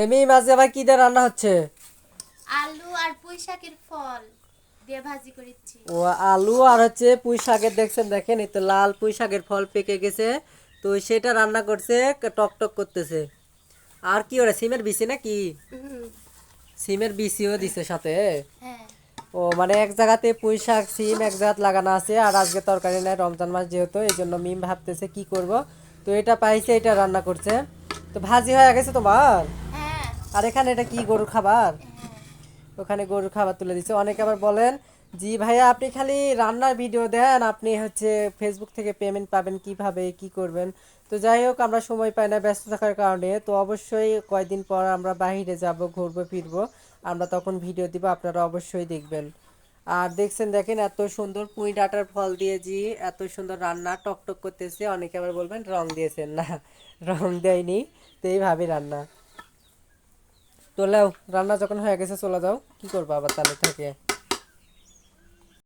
এমনি মাঝে আবার কি দিয়ে রান্না হচ্ছে? আলু আর পুঁই শাকের ফল দিয়ে ভাজি করেছি। ও, আলু আর হচ্ছে পুঁই শাকের দেখছেন, দেখেন এই তো লাল পুঁই শাকের ফল পেকে গেছে। তো সেটা রান্না করছে, টক টক করতেছে। আর কি ওরা সিমের বিচি নাকি? হুম, সিমের বিচিও দিছে সাথে। হ্যাঁ। ও মানে এক জায়গাতে পুঁই শাক সিম এক জায়গাতে লাগানো আছে, আর আজকে তরকারি নাই, রমজান মাস যেহেতু এই জন্য মিম ভাবতেছে কি করব। তো এটা পাইছে, এটা রান্না করছে। তো ভাজি হয়ে গেছে তোমার। হ্যাঁ, আর এখানে এটা কি গরুর খাবার? হ্যাঁ। ওখানে গরুর খাবার তুলে দিচ্ছে। অনেকে আবার বলেন, জি ভাইয়া আপনি খালি রান্নার ভিডিও দেন, আপনি হচ্ছে ফেসবুক থেকে পেমেন্ট পাবেন কিভাবে কি করবেন। তো যাই হোক, আমরা সময় পাই না ব্যস্ত থাকার কারণে। তো অবশ্যই কয়েকদিন পর আমরা বাইরে যাব, ঘুরবো ফিরবো, আমরা তখন ভিডিও দিব, আপনারা অবশ্যই দেখবেন। আর দেখছেন, দেখেন এত সুন্দর পুঁই ডাঁটার ফল দিয়ে জি এত সুন্দর রান্না টকটক করতেছে। অনেকে আবার বলবেন রং দিয়েছেন, না রং দেয়নি। তো এইভাবে রান্না। তো লাও, রান্না যখন হয়ে গেছে চলে যাও, কি করবো আবার তাহলে থেকে।